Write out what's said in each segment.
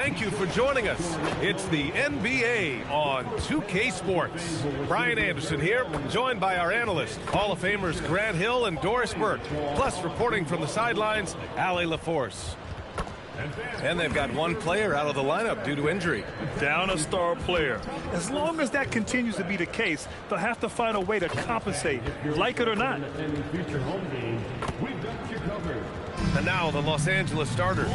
Thank you for joining us. It's the NBA on 2K Sports. Brian Anderson here, joined by our analysts, Hall of Famers Grant Hill and Doris Burke, plus reporting from the sidelines, Allie LaForce. And they've got one player out of the lineup due to injury. Down a star player. As long as that continues to be the case, they'll have to find a way to compensate, like it or not. And now the Los Angeles starters.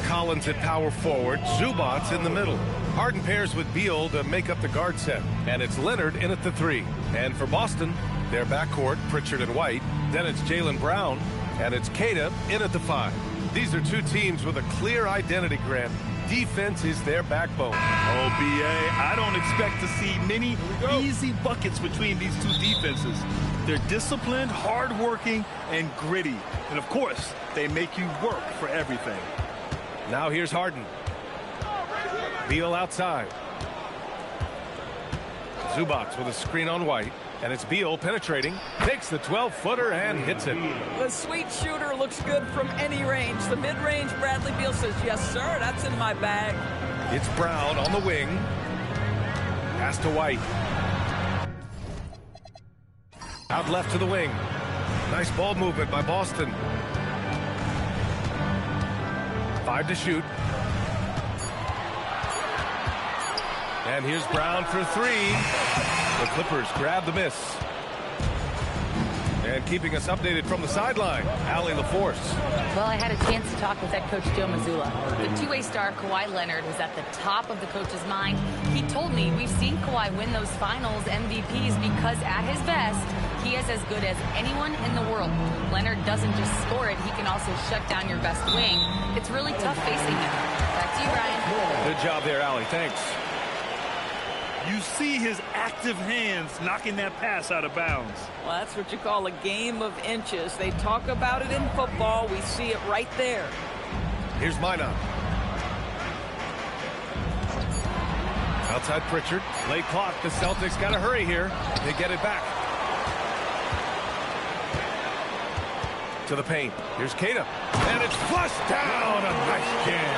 Collins at power forward, Zubats in the middle. Harden pairs with Beal to make up the guard set. And it's Leonard in at the 3. And for Boston, their backcourt, Pritchard and White. Then it's Jaylen Brown, and it's Queta in at the 5. These are two teams with a clear identity, Grant. Defense is their backbone. Oh, B.A., I don't expect to see many easy buckets between these two defenses. They're disciplined, hardworking, and gritty. And, of course, they make you work for everything. Now here's Harden. Beal outside. Zubats with a screen on White. And it's Beal penetrating, takes the 12-footer and hits it. The sweet shooter looks good from any range. The mid-range, Bradley Beal says, yes, sir, that's in my bag. It's Brown on the wing. Pass to White. Out left to the wing. Nice ball movement by Boston. 5 to shoot. And here's Brown for 3. The Clippers grab the miss. And keeping us updated from the sideline, Allie LaForce. Well, I had a chance to talk with head coach Joe Mazzulla. The two-way star Kawhi Leonard was at the top of the coach's mind. He told me we've seen Kawhi win those finals MVPs because at his best, he is as good as anyone in the world. Leonard doesn't just score it, he can also shut down your best wing. It's really tough facing him. Back to you, Brian. Good job there, Allie. Thanks. You see his active hands knocking that pass out of bounds. Well, that's what you call a game of inches. They talk about it in football. We see it right there. Here's Minot. Outside Pritchard. Late clock. The Celtics got to hurry here. They get it back. To the paint. Here's Queta. And it's flushed down. A nice jam.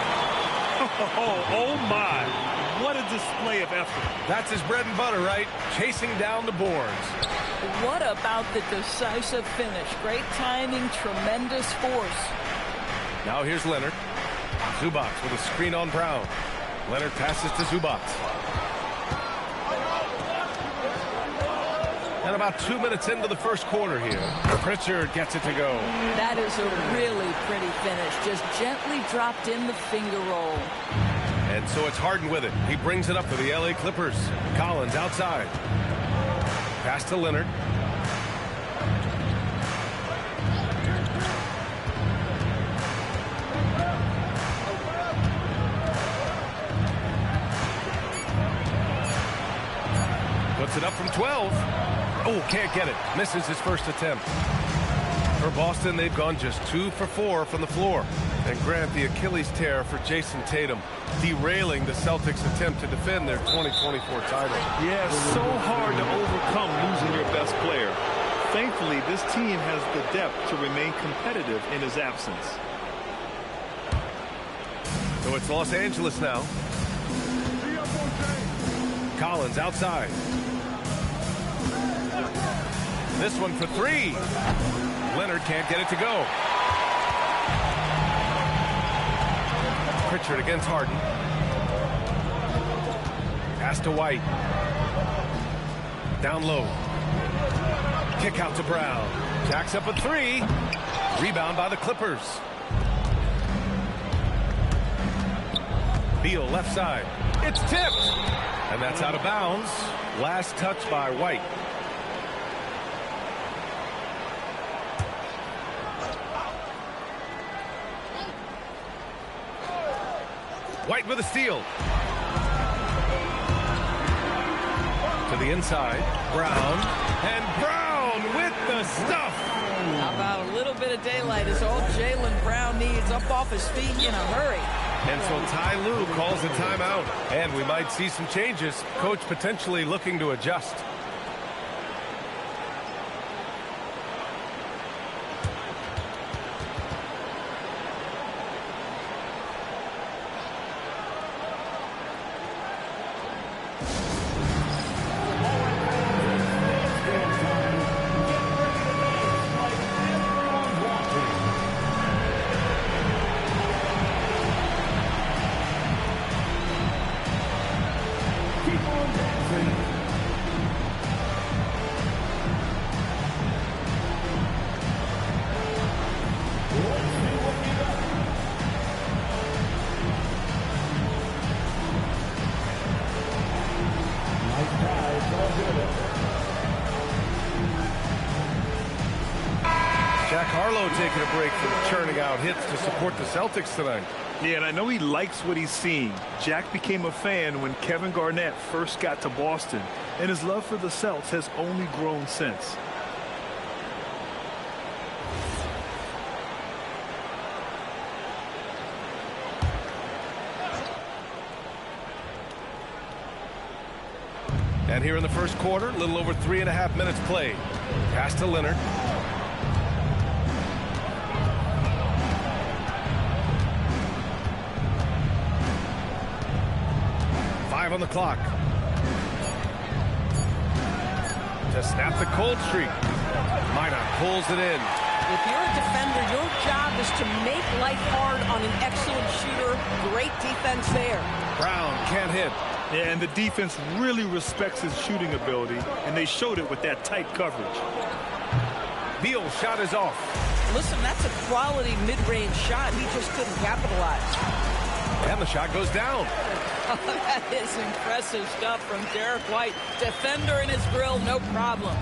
Oh my. What a display of effort. That's his bread and butter, right? Chasing down the boards. What about the decisive finish? Great timing, tremendous force. Now here's Leonard. Zubats with a screen on Brown. Leonard passes to Zubats. And about 2 minutes into the first quarter here. Pritchard gets it to go. That is a really pretty finish. Just gently dropped in the finger roll. And so it's Harden with it. He brings it up for the LA Clippers. Collins outside. Pass to Leonard. Puts it up from 12. Oh, can't get it. Misses his first attempt. For Boston, they've gone just 2 for 4 from the floor. And Grant, the Achilles tear for Jason Tatum, derailing the Celtics' attempt to defend their 2024 title. Yeah, so hard to overcome losing your best player. Thankfully, this team has the depth to remain competitive in his absence. So it's Los Angeles now. Collins outside. This one for 3. Leonard can't get it to go. Pritchard against Harden. Pass to White. Down low. Kick out to Brown. Jacks up a 3. Rebound by the Clippers. Beal left side. It's tipped. And that's out of bounds. Last touch by White. White with a steal. To the inside. Brown. And Brown with the stuff. How about a little bit of daylight is all Jaylen Brown needs, up off his feet in a hurry. And so Ty Lue calls a timeout. And we might see some changes. Coach potentially looking to adjust. Jack Harlow taking a break from churning out hits to support the Celtics tonight. Yeah, and I know he likes what he's seeing. Jack became a fan when Kevin Garnett first got to Boston, and his love for the Celtics has only grown since. And here in the first quarter, a little over 3.5 minutes played. Pass to Leonard. On the clock to snap the cold streak. Minot pulls it in. If you're a defender, your job is to make life hard on an excellent shooter. Great defense there. Brown can't hit. Yeah, and the defense really respects his shooting ability, and they showed it with that tight coverage. Beal's shot is off. Listen, that's a quality mid-range shot. He just couldn't capitalize. And the shot goes down. Oh, that is impressive stuff from Derek White. Defender in his grill, no problem.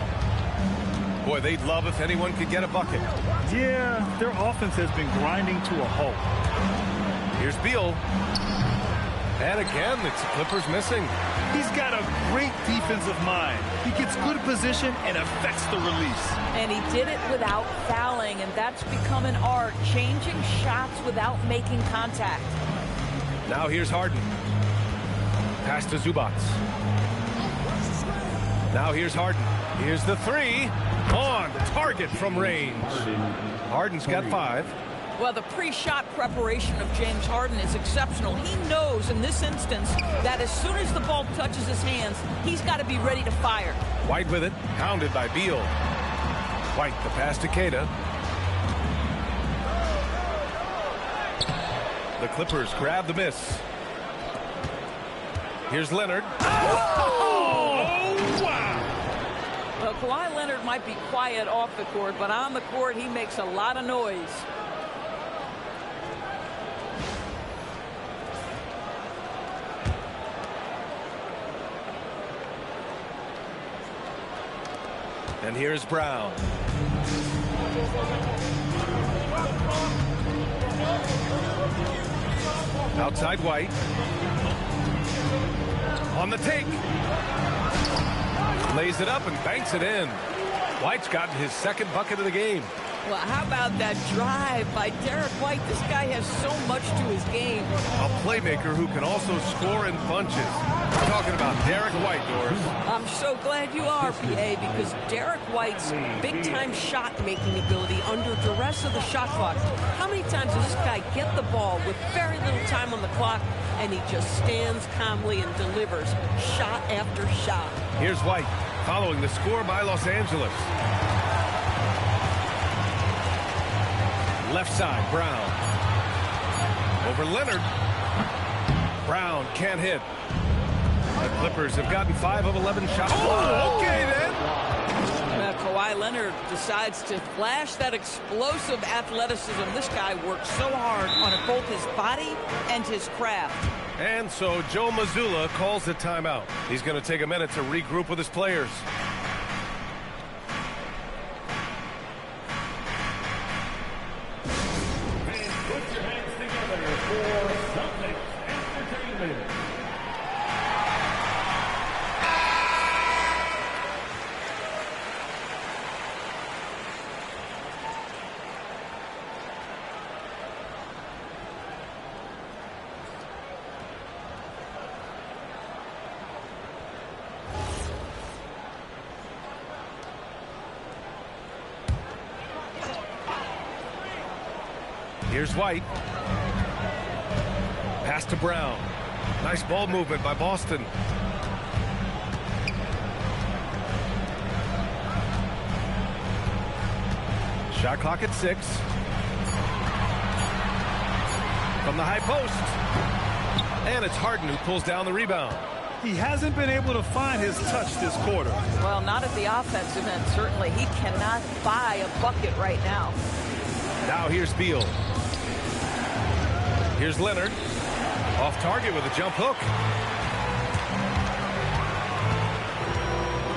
Boy, they'd love if anyone could get a bucket. Yeah, their offense has been grinding to a halt. Here's Beal. And again, it's the Clippers missing. He's got a great defensive mind. He gets good position and affects the release. And he did it without fouling, and that's become an art, changing shots without making contact. Now here's Harden. Pass to Zubac. Now here's Harden. Here's the three. On target from range. Harden's got 5. Well, the pre-shot preparation of James Harden is exceptional. He knows in this instance that as soon as the ball touches his hands, he's got to be ready to fire. White with it. Pounded by Beal. White, the pass to Queta. The Clippers grab the miss. Here's Leonard. Oh, wow! Well, Kawhi Leonard might be quiet off the court, but on the court, he makes a lot of noise. And here's Brown. Outside White. On the take. Lays it up and banks it in. White's gotten his second bucket of the game. Well, how about that drive by Derek White? This guy has so much to his game. A playmaker who can also score in bunches. We're talking about Derek White, Doris. I'm so glad you are, PA, because Derek White's big-time shot-making ability under duress of the shot clock. How many times does this guy get the ball with very little time on the clock, and he just stands calmly and delivers shot after shot? Here's White, following the score by Los Angeles. Left side, Brown. Over Leonard. Brown can't hit. The Clippers have gotten 5 of 11 shots. Oh, okay then. Kawhi Leonard decides to flash that explosive athleticism. This guy works so hard on both his body and his craft. And so Joe Mazzulla calls a timeout. He's going to take a minute to regroup with his players. Put your hands together for Celtics Entertainment. Here's White. Pass to Brown. Nice ball movement by Boston. Shot clock at 6. From the high post. And it's Harden who pulls down the rebound. He hasn't been able to find his touch this quarter. Well, not at the offensive end, certainly. He cannot buy a bucket right now. Now here's Beal. Here's Leonard. Off target with a jump hook.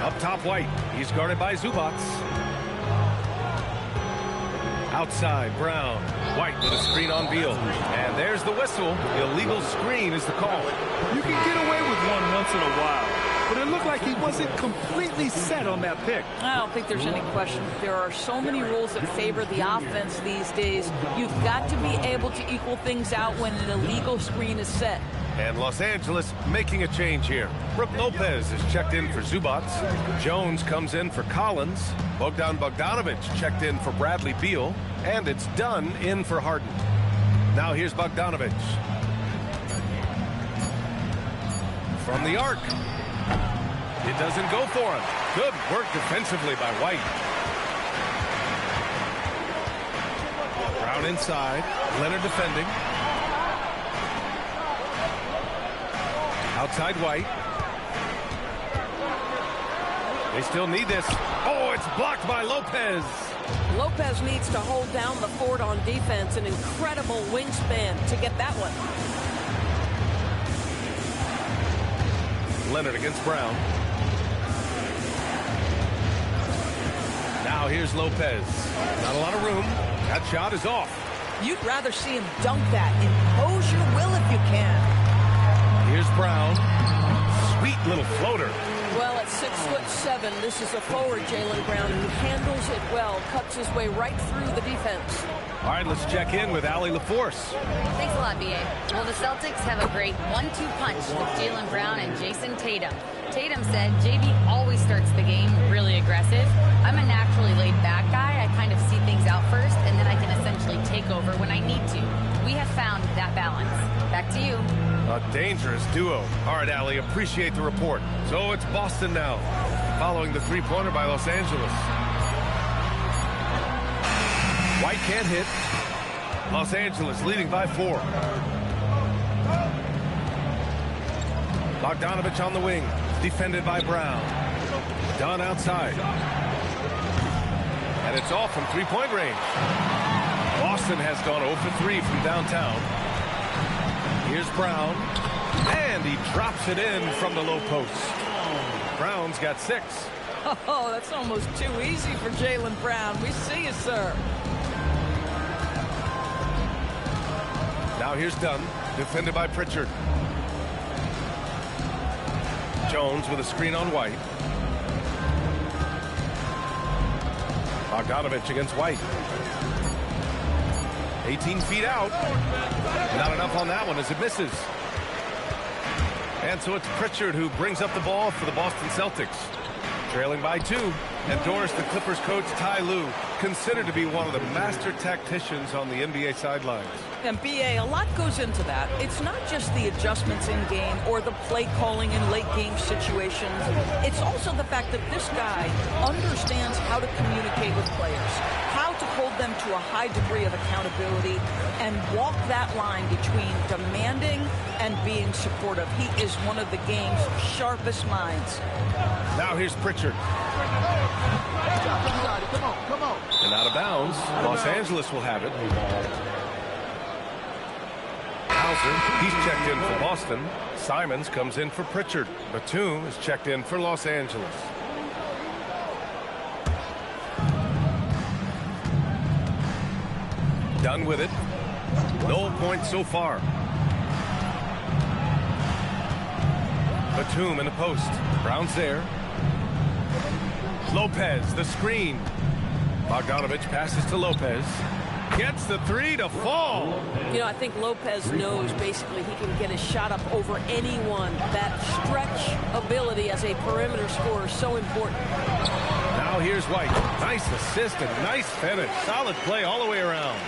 Up top, White. He's guarded by Zubac. Outside, Brown. White with a screen on Beal. And there's the whistle. Illegal screen is the call. You can get away with one once in a while, but it looked like he wasn't completely set on that pick. I don't think there's any question. There are so many rules that favor the offense these days. You've got to be able to equal things out when an illegal screen is set. And Los Angeles making a change here. Brook Lopez is checked in for Zubac. Jones comes in for Collins. Bogdanovic checked in for Bradley Beal. And it's Dunn in for Harden. Now here's Bogdanovic. From the arc. It doesn't go for him. Good work defensively by White. Brown inside. Leonard defending. Outside White. They still need this. Oh, it's blocked by Lopez. Lopez needs to hold down the fort on defense. An incredible wingspan to get that one. Leonard against Brown. Now here's Lopez. Not a lot of room. That shot is off. You'd rather see him dunk that. Impose your will if you can. Here's Brown. Sweet little floater. Well, at 6'7", this is a forward, Jaylen Brown, who handles it well, cuts his way right through the defense. All right, let's check in with Allie LaForce. Thanks a lot, B.A. Well, the Celtics have a great 1-2 punch with Jaylen Brown and Jason Tatum. Tatum said JB always starts the game really aggressive. I'm a naturally laid-back guy. I kind of see things out first, and then I can essentially take over when I need to. We have found that balance. Back to you. A dangerous duo. All right, Allie, appreciate the report. So it's Boston now, following the three-pointer by Los Angeles. White can't hit. Los Angeles leading by 4. Bogdanovic on the wing, defended by Brown. Dunn outside. And it's off from three-point range. Boston has gone 0 for 3 from downtown. Here's Brown. And he drops it in from the low post. Brown's got 6. Oh, that's almost too easy for Jaylen Brown. We see you, sir. Now here's Dunn, defended by Pritchard. Jones with a screen on White. Bogdanovic against White. 18 feet out. Not enough on that one as it misses. And so it's Pritchard who brings up the ball for the Boston Celtics. Trailing by 2. And Doris, the Clippers coach, Ty Lue, considered to be one of the master tacticians on the NBA sidelines. And B.A., a lot goes into that. It's not just the adjustments in game or the play calling in late game situations. It's also the fact that this guy understands how to communicate with players, how to hold them to a high degree of accountability, and walk that line between demanding and being supportive. He is one of the game's sharpest minds. Now here's Pritchard. Come on. And out of bounds. Los Angeles will have it. Hauser, he's checked in for Boston. Simons comes in for Pritchard. Batum is checked in for Los Angeles. Done with it. No points so far. Batum in the post. Brown's there. Lopez, the screen. Bogdanovic passes to Lopez. Gets the 3 to fall. You know, I think Lopez knows basically he can get his shot up over anyone. That stretch ability as a perimeter scorer is so important. Now here's White. Nice assist and nice finish. Solid play all the way around.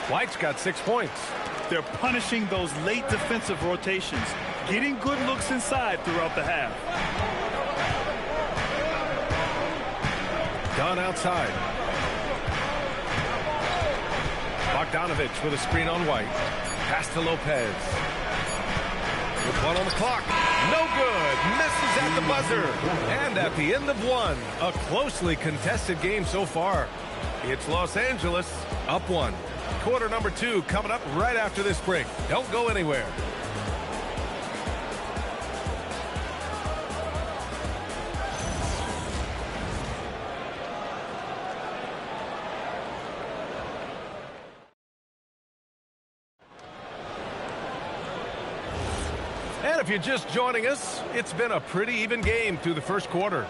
White's got 6 points. They're punishing those late defensive rotations, getting good looks inside throughout the half. Dunn outside. Bogdanovic with a screen on White. Pass to Lopez. With 1 1 on the clock. No good. Misses at the buzzer. And at the end of 1, a closely contested game so far. It's Los Angeles up 1. Quarter number 2 coming up right after this break. Don't go anywhere. And if you're just joining us, it's been a pretty even game through the first quarter.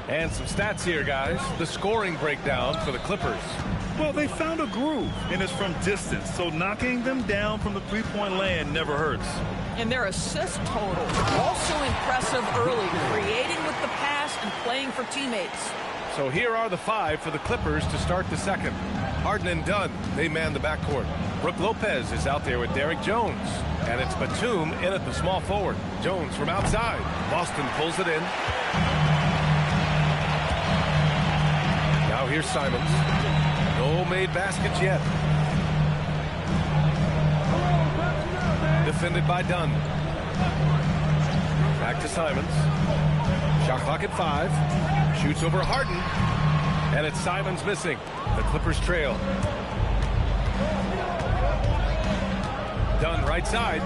And some stats here, guys. The scoring breakdown for the Clippers. Well, they found a groove, and it's from distance, so knocking them down from the three-point land never hurts. And their assist total, also impressive early, creating with the pass and playing for teammates. So here are the 5 for the Clippers to start the second. Harden and Dunn, they man the backcourt. Brook Lopez is out there with Derek Jones. And it's Batum in at the small forward. Jones from outside. Boston pulls it in. Now here's Simons. No made baskets yet. Defended by Dunn. Back to Simons. Shot clock at 5. Shoots over Harden. And it's Simons missing. The Clippers trail. Dunn right side.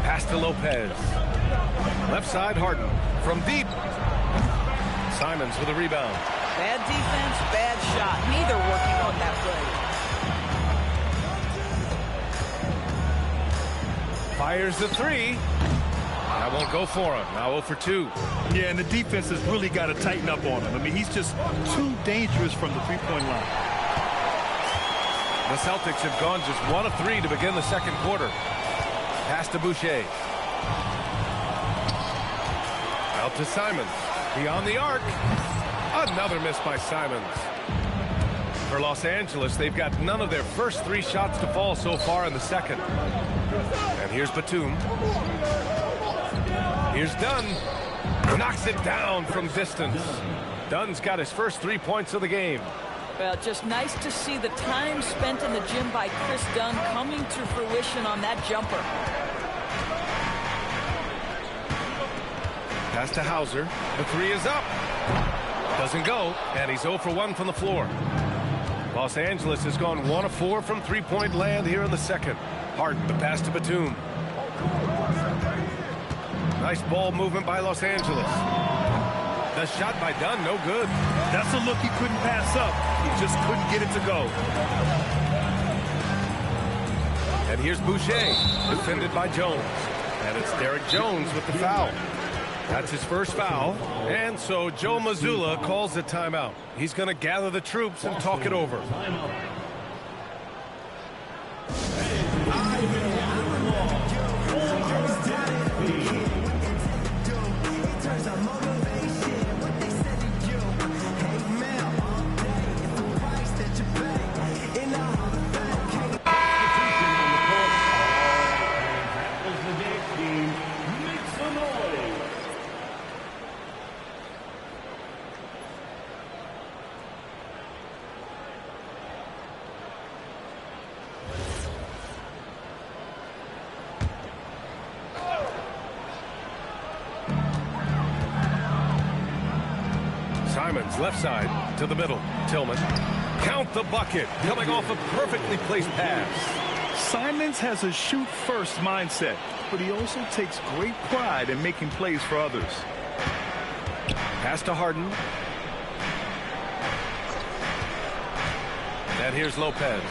Pass to Lopez. Left side Harden. From deep. Simons with a rebound. Bad defense, bad shot. Neither working on that play. Fires the 3. That won't go for him. Now 0 for 2. Yeah, and the defense has really got to tighten up on him. I mean, he's just too dangerous from the three-point line. The Celtics have gone just 1 of 3 to begin the second quarter. Pass to Boucher. Out to Simons. Beyond the arc. Another miss by Simons. For Los Angeles, they've got none of their first 3 shots to fall so far in the second. And here's Batum. Here's Dunn. Knocks it down from distance. Dunn's got his first 3 points of the game. Well, just nice to see the time spent in the gym by Chris Dunn coming to fruition on that jumper. Pass to Hauser. The 3 is up. Doesn't go, and he's 0 for 1 from the floor. Los Angeles has gone 1 of 4 from three-point land here in the second. Harden, the pass to Batum. Nice ball movement by Los Angeles. The shot by Dunn, no good. That's a look he couldn't pass up. He just couldn't get it to go. And here's Boucher, defended by Jones. And it's Derek Jones with the foul. That's his first foul. And so Joe Mazzulla calls the timeout. He's going to gather the troops and talk it over. Simons left side to the middle. Tillman. Count the bucket. Coming off a perfectly placed pass. Simons has a shoot-first mindset, but he also takes great pride in making plays for others. Pass to Harden. And here's Lopez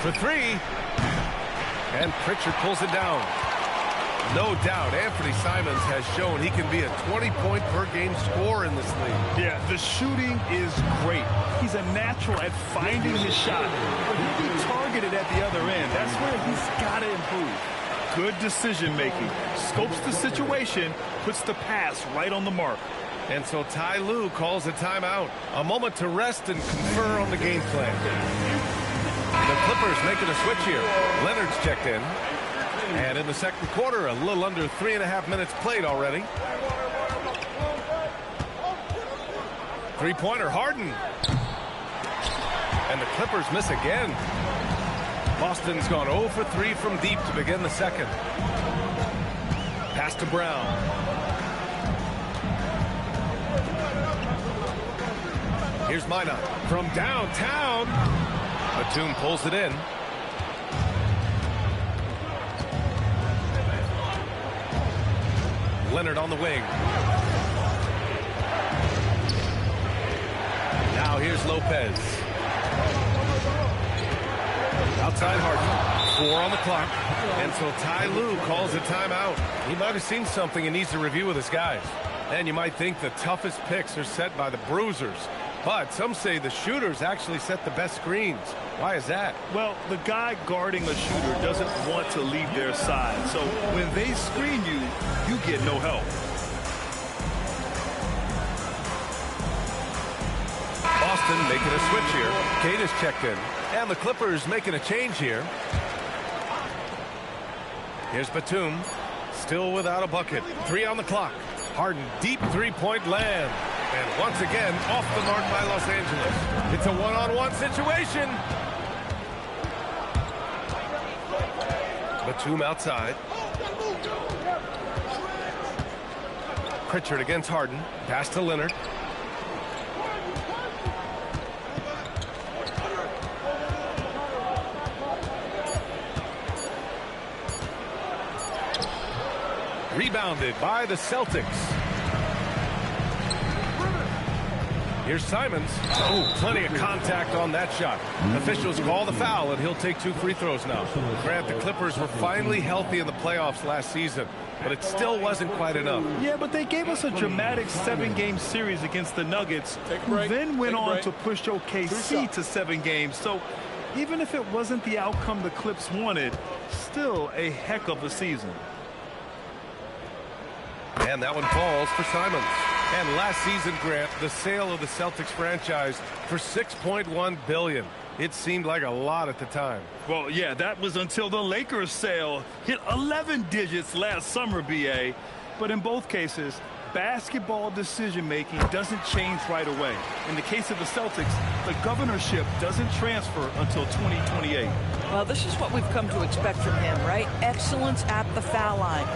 for 3. And Pritchard pulls it down. No doubt, Anthony Simons has shown he can be a 20-point-per-game scorer in this league. Yeah, the shooting is great. He's a natural at finding his shot, but he'll be targeted at the other end. That's where he's got to improve. Good decision-making. Scopes the situation, puts the pass right on the mark. And so Ty Lue calls a timeout. A moment to rest and confer on the game plan. The Clippers making a switch here. Leonard's checked in. And in the second quarter, a little under 3.5 minutes played already. Three-pointer, Harden. And the Clippers miss again. Boston's gone 0 for 3 from deep to begin the second. Pass to Brown. Here's Minot from downtown. Batum pulls it in. Leonard on the wing. Now here's Lopez. Outside Harden. 4 on the clock. And so Ty Lue calls a timeout. He might have seen something and needs to review with his guys. And you might think the toughest picks are set by the bruisers. But some say the shooters actually set the best screens. Why is that? Well, the guy guarding a shooter doesn't want to leave their side. So when they screen you, you get no help. Boston making a switch here. Kate is checked in. And the Clippers making a change here. Here's Batum. Still without a bucket. 3 on the clock. Harden deep three-point land. And once again, off the mark by Los Angeles. It's a one-on-one situation. Batum outside. Pritchard against Harden. Pass to Leonard. Rebounded by the Celtics. Here's Simons. Oh, plenty of contact on that shot. Officials call the foul, and he'll take 2 free throws now. Grant, the Clippers were finally healthy in the playoffs last season, but it still wasn't quite enough. Yeah, but they gave us a dramatic 7-game series against the Nuggets, who then went on to push OKC to 7 games. So even if it wasn't the outcome the Clips wanted, still a heck of a season. And that one falls for Simons. And last season, Grant, the sale of the Celtics franchise for $6.1 billion. It seemed like a lot at the time. Well, yeah, that was until the Lakers sale hit 11 digits last summer, BA. But in both cases, basketball decision-making doesn't change right away. In the case of the Celtics, the governorship doesn't transfer until 2028. Well, this is what we've come to expect from him, right? Excellence at the foul line.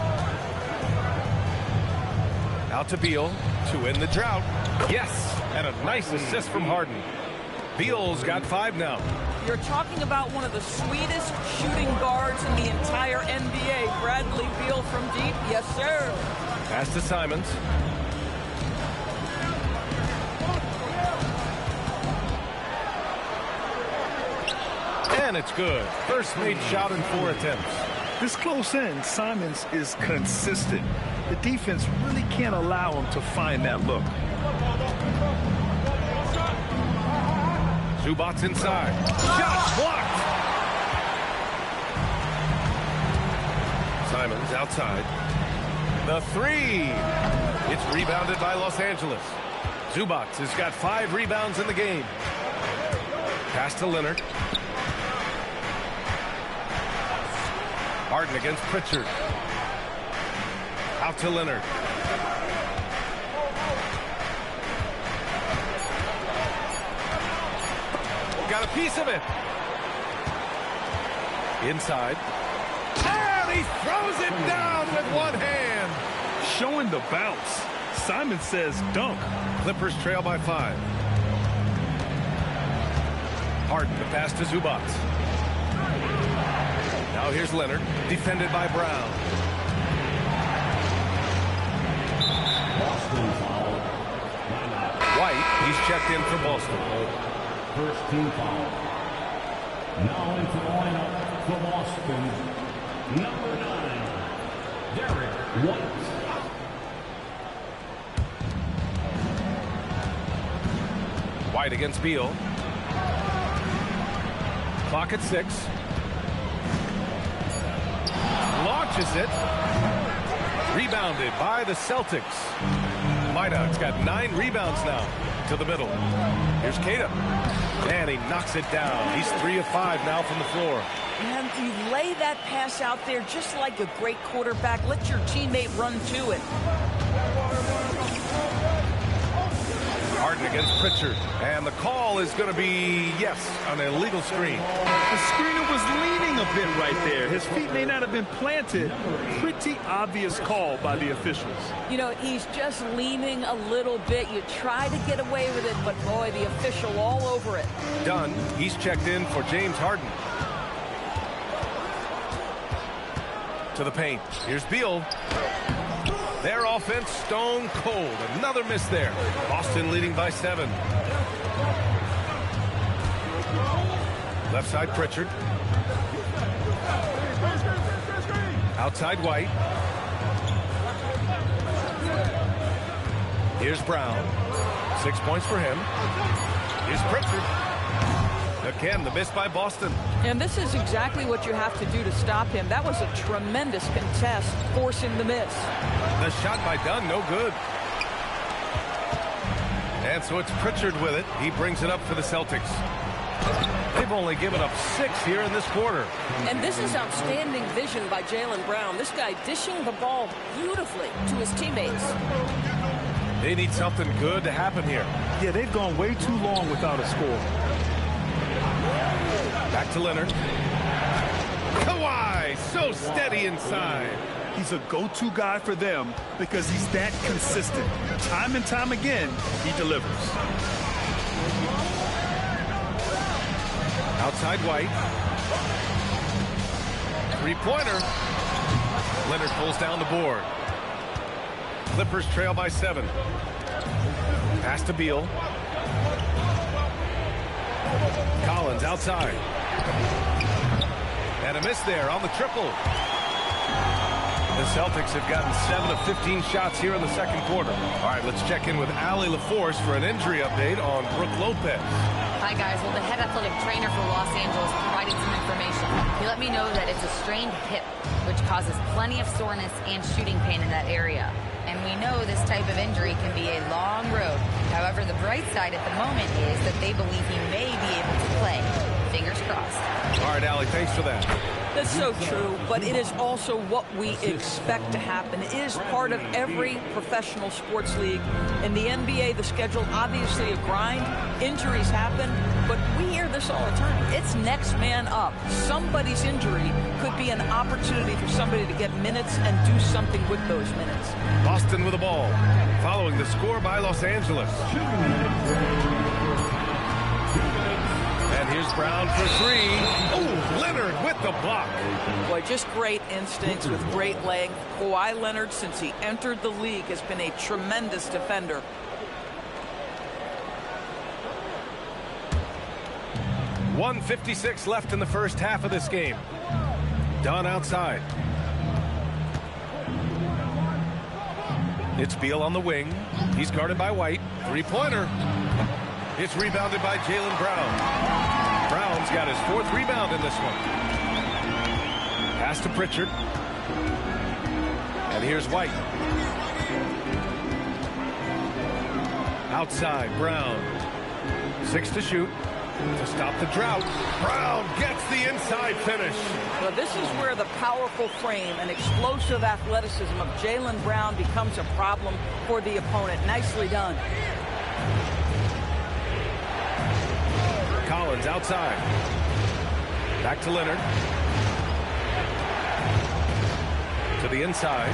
Out to Beal to win the drought. Yes, and a nice assist from Harden. Beal's got 5 now. You're talking about one of the sweetest shooting guards in the entire NBA. Bradley Beal from deep. Yes, sir. Pass to Simons. And it's good. First made shot in 4 attempts. This close in, Simons is consistent. The defense really can't allow him to find that look. Zubac's inside. Shot blocked. Simons outside. The 3. It's rebounded by Los Angeles. Zubac has got 5 rebounds in the game. Pass to Leonard. Harden against Pritchard. Out to Leonard. Got a piece of it. Inside. And he throws it down with one hand. Showing the bounce. Simon says dunk. Clippers trail by 5. Harden to pass to Zubac. Now here's Leonard, defended by Brown. White, he's checked in for Boston. First team foul. Now into the lineup for Boston, number 9, Derek White. White against Beal. Clock at 6. Launches it. Rebounded by the Celtics. Minot's got 9 rebounds now to the middle. Here's Kata. And he knocks it down. He's 3 of 5 now from the floor. And you lay that pass out there just like a great quarterback. Let your teammate run to it. Harden against Pritchard. And the call is going to be, yes, an illegal screen. The screener was leaning a bit right there. His feet may not have been planted. Pretty obvious call by the officials. You know, he's just leaning a little bit. You try to get away with it, but boy, the official all over it. Dunn, he's checked in for James Harden. To the paint. Here's Beal. Their offense stone cold. Another miss there. Boston leading by 7. Left side Pritchard. Outside White. Here's Brown. 6 points for him. Here's Pritchard. Again, the miss by Boston. And this is exactly what you have to do to stop him. That was a tremendous contest, forcing the miss. The shot by Dunn, no good. And so it's Pritchard with it. He brings it up for the Celtics. They've only given up 6 here in this quarter. And this is outstanding vision by Jaylen Brown. This guy dishing the ball beautifully to his teammates. They need something good to happen here. Yeah, they've gone way too long without a score. Back to Leonard. Kawhi, so steady inside. He's a go-to guy for them because he's that consistent. Time and time again, he delivers. Outside White. Three-pointer. Leonard pulls down the board. Clippers trail by 7. Pass to Beal. Collins outside. And a miss there on the triple. The Celtics have gotten 7 of 15 shots here in the second quarter. All right, let's check in with Allie LaForce for an injury update on Brooke Lopez. Hi, guys. Well, the head athletic trainer for Los Angeles provided some information. He let me know that it's a strained hip, which causes plenty of soreness and shooting pain in that area. And we know this type of injury can be a long road. However, the bright side at the moment is that they believe he may be able to play. Fingers crossed. All right, Allie, thanks for that. That's so true, but it is also what we expect to happen. It is part of every professional sports league. In the NBA, the schedule, obviously a grind. Injuries happen, but we hear this all the time. It's next man up. Somebody's injury could be an opportunity for somebody to get minutes and do something with those minutes. Boston with the ball, following the score by Los Angeles. And here's Brown for 3. Oh, Leonard with the block. Boy, just great instincts with great length. Kawhi Leonard, since he entered the league, has been a tremendous defender. .156 left in the first half of this game. Dunn outside. It's Beal on the wing. He's guarded by White. Three-pointer. It's rebounded by Jaylen Brown. Brown's got his 4th rebound in this one. Pass to Pritchard. And here's White. Outside, Brown. 6 to shoot. To stop the drought. Brown gets the inside finish. Well, this is where the powerful frame and explosive athleticism of Jaylen Brown becomes a problem for the opponent. Nicely done. Collins outside. Back to Leonard. To the inside.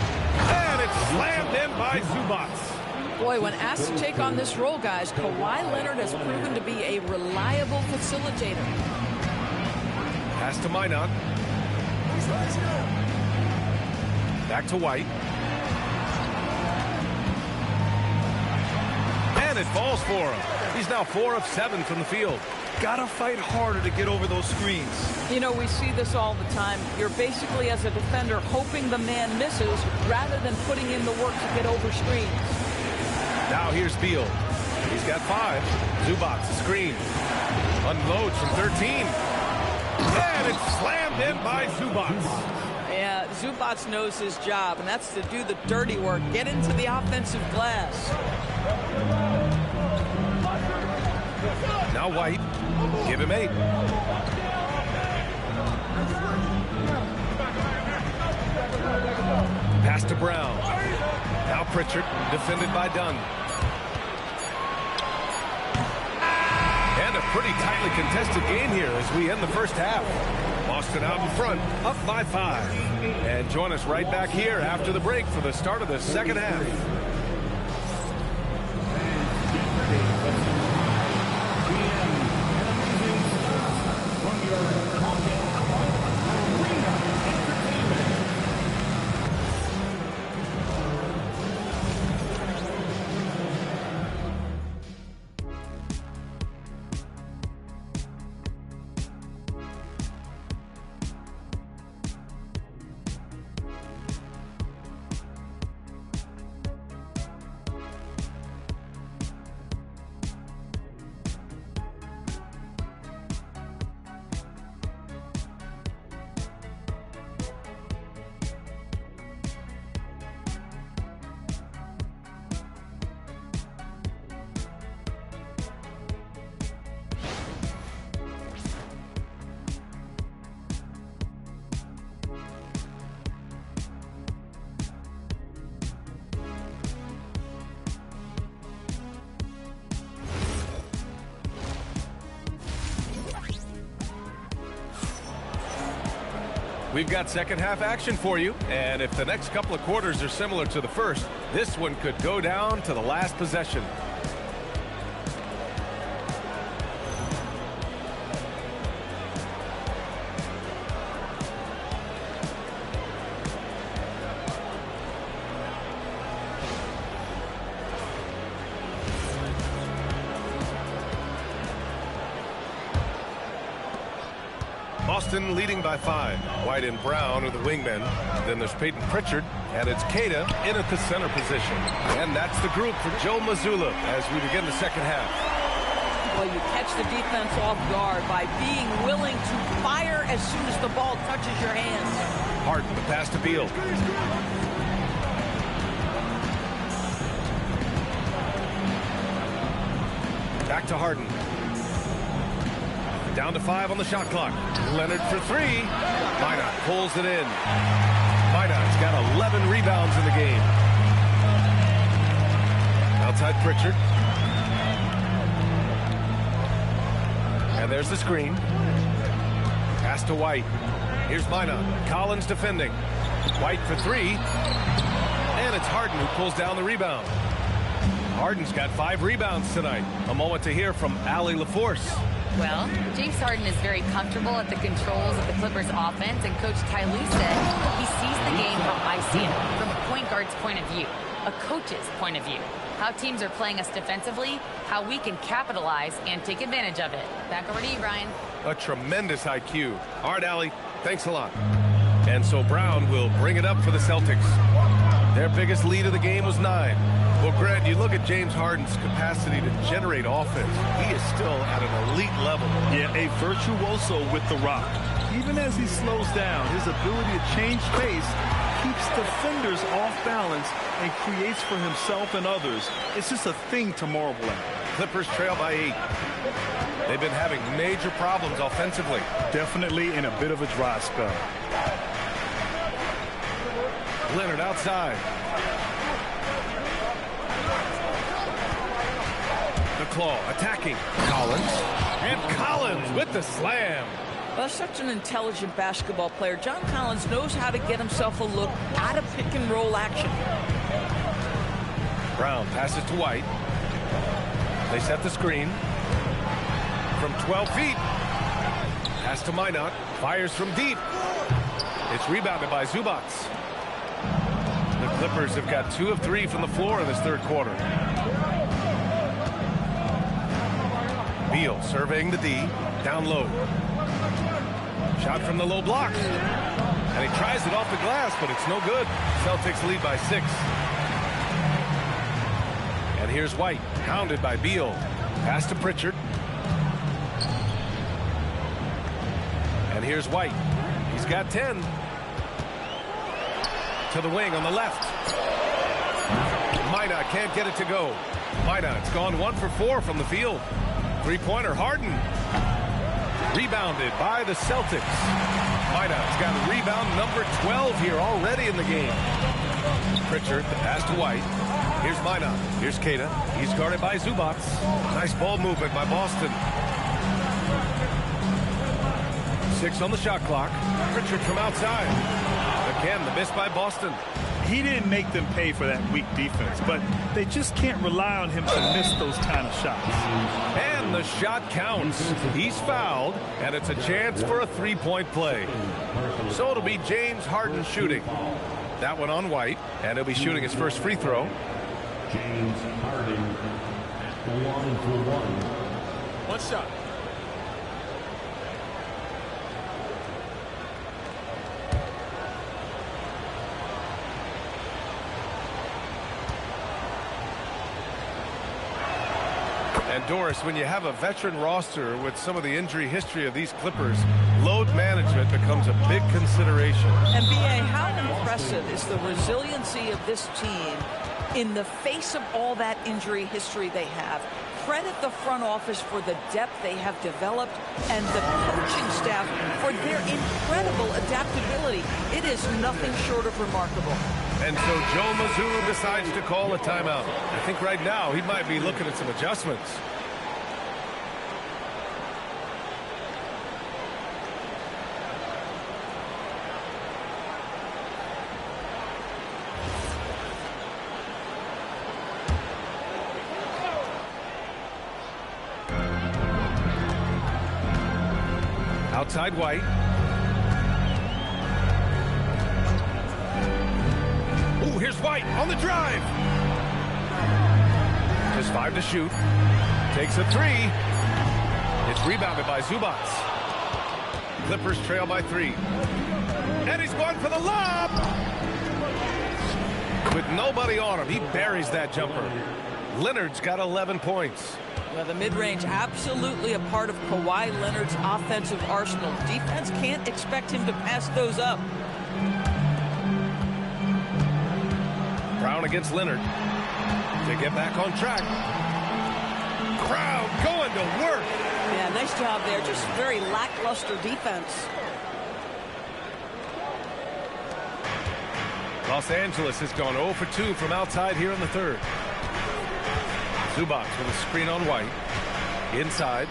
And it's slammed in by Zubats. Boy, when asked to take on this role, guys, Kawhi Leonard has proven to be a reliable facilitator. Pass to Minot. Back to White. And it falls for him. He's now 4 of 7 from the field. Gotta fight harder to get over those screens. You know, we see this all the time. You're basically, as a defender, hoping the man misses rather than putting in the work to get over screens. Now here's Beal. He's got 5. Zubats, a screen. Unloads from 13. And it's slammed in by Zubats. Yeah, Zubats knows his job, and that's to do the dirty work. Get into the offensive glass. Now White. Give him 8. Pass to Brown. Now Pritchard, defended by Dunn. pretty tightly contested game here as we end the first half. Boston out in front, up by 5. And join us right back here after the break for the start of the second half. We've got second half action for you, and if the next couple of quarters are similar to the first, this one could go down to the last possession. Boston leading by 5. White and Brown are the wingmen. Then there's Peyton Pritchard, and it's Queta in at the center position. And that's the group for Joe Mazzulla as we begin the second half. Well, you catch the defense off guard by being willing to fire as soon as the ball touches your hands. Harden, the pass to Beal. Back to Harden. Down to 5 on the shot clock. Leonard for 3. Minot pulls it in. Minot's got 11 rebounds in the game. Outside Pritchard. And there's the screen. Pass to White. Here's Minot. Collins defending. White for 3. And it's Harden who pulls down the rebound. Harden's got 5 rebounds tonight. A moment to hear from Allie LaForce. Well, James Harden is very comfortable at the controls of the Clippers offense, and Coach Ty Lue said he sees the game how I see it, from a point guard's point of view, a coach's point of view, how teams are playing us defensively, how we can capitalize and take advantage of it. Back over to you, Brian. A tremendous IQ. All right, Allie, thanks a lot. And so Brown will bring it up for the Celtics. Their biggest lead of the game was 9. Well, Grant, you look at James Harden's capacity to generate offense. He is still at an elite level. Yeah, a virtuoso with the rock. Even as he slows down, his ability to change pace keeps defenders off balance and creates for himself and others. It's just a thing to marvel at. Clippers trail by 8. They've been having major problems offensively. Definitely in a bit of a dry spell. Leonard outside. The claw attacking. Collins. And Collins with the slam. Well, such an intelligent basketball player. John Collins knows how to get himself a look out of pick and roll action. Brown passes to White. They set the screen. From 12 feet. Pass to Minot. Fires from deep. It's rebounded by Zubats. The Clippers have got 2 of 3 from the floor in this third quarter. Beal surveying the D. Down low. Shot from the low block. And he tries it off the glass, but it's no good. Celtics lead by 6. And here's White, hounded by Beal. Pass to Pritchard. And here's White. He's got 10. To the wing on the left. Minot can't get it to go. Minot's gone 1 for 4 from the field. Three-pointer, Harden. Rebounded by the Celtics. Minot's got rebound number 12 here already in the game. Pritchard, the pass to White. Here's Minot. Here's Queta. He's guarded by Zubats. Nice ball movement by Boston. 6 on the shot clock. Pritchard from outside. Again, the miss by Boston. He didn't make them pay for that weak defense, but they just can't rely on him to miss those kind of shots. And the shot counts. He's fouled, and it's a chance for a three-point play. So it'll be James Harden shooting. That one on White, and he'll be shooting his first free throw. James Harden at the line for one. One shot. And Doris, when you have a veteran roster with some of the injury history of these Clippers, load management becomes a big consideration. And B.A., how impressive is the resiliency of this team in the face of all that injury history they have? Credit the front office for the depth they have developed and the coaching staff for their incredible adaptability. It is nothing short of remarkable. And so Joe Mazzulla decides to call a timeout. I think right now he might be looking at some adjustments. Outside White. Oh, here's White on the drive. Just 5 to shoot. Takes a 3. It's rebounded by Zubac. Clippers trail by 3. And he's going for the lob. With nobody on him, he buries that jumper. Leonard's got 11 points. Well, the mid-range absolutely a part of Kawhi Leonard's offensive arsenal. Defense can't expect him to pass those up. Brown against Leonard to get back on track. Crowd going to work. Yeah, nice job there. Just very lackluster defense. Los Angeles has gone 0 for 2 from outside here in the third. Zubac with a screen on White. Inside.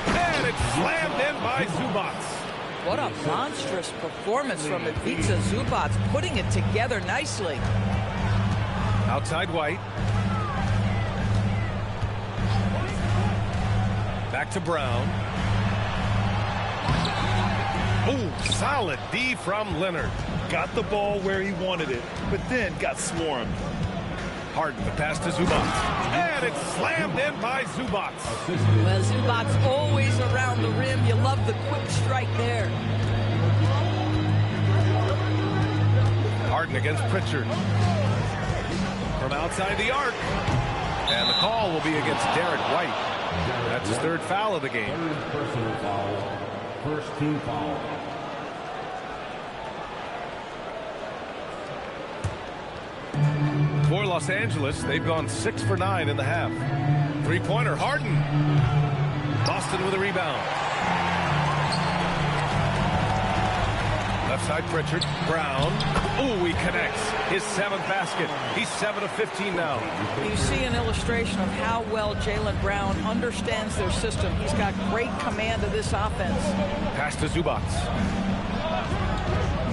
And it's slammed in by Zubac. What a monstrous performance from Ivica Zubac, putting it together nicely. Outside White. Back to Brown. Oh, solid D from Leonard. Got the ball where he wanted it, but then got swarmed. Harden, the pass to Zubac. And it's slammed in by Zubac. Well, Zubac's always around the rim. You love the quick strike there. Harden against Pritchard. From outside the arc. And the call will be against Derek White. That's his third foul of the game. Third personal foul. First team foul. For Los Angeles, they've gone 6 for 9 in the half. Three-pointer, Harden. Boston with a rebound. Left side, Pritchard. Brown. Ooh, he connects. His 7th basket. He's 7 of 15 now. You see an illustration of how well Jaylen Brown understands their system. He's got great command of this offense. Pass to Zubac.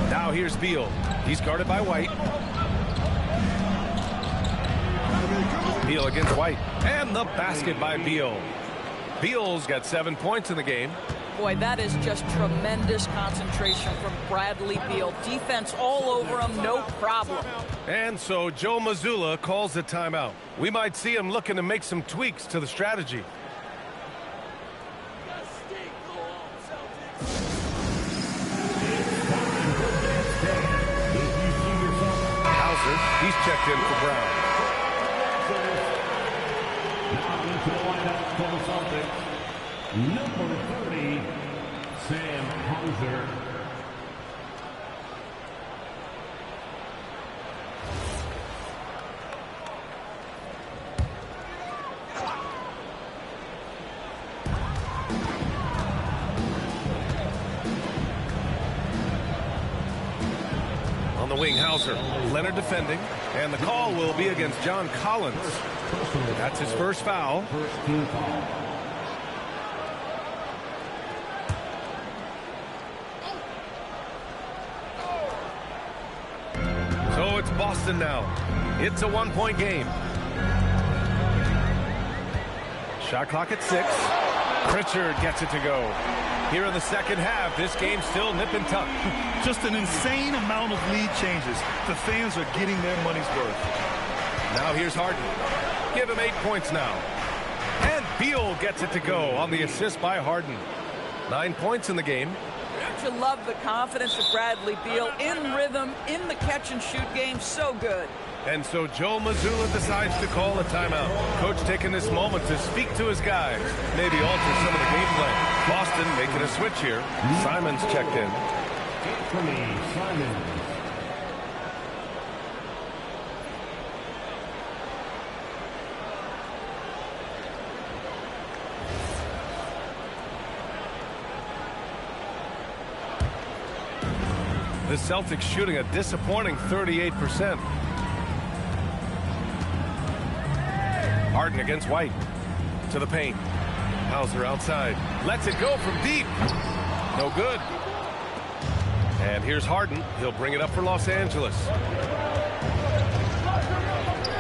Now here's Beal. He's guarded by White. Beal against White. And the basket by Beal. Beal's got 7 points in the game. Boy, that is just tremendous concentration from Bradley Beal. Defense all over him, no problem. And so Joe Mazzulla calls a timeout. We might see him looking to make some tweaks to the strategy. Hauser, he's checked in for Brown. Now into the lineup for the Celtics. Number 30, Sam Hauser. On the wing, Hauser. Leonard defending. And the call will be against John Collins. That's his first foul. First team foul. it's Boston now. It's a one-point game. Shot clock at 6. Pritchard gets it to go. Here in the second half, this game's still nip and tuck. Just an insane amount of lead changes. The fans are getting their money's worth. Now here's Harden. Give him 8 points now. And Beal gets it to go on the assist by Harden. 9 points in the game. Don't you love the confidence of Bradley Beal in rhythm, in the catch-and-shoot game? So good. And so Joe Mazzulla decides to call a timeout. Coach taking this moment to speak to his guys, maybe alter some of the game plan. Boston making a switch here. Simons checked in. Simons. The Celtics shooting a disappointing 38%. Harden against White. To the paint. Hauser outside. Lets it go from deep. No good. And here's Harden. He'll bring it up for Los Angeles.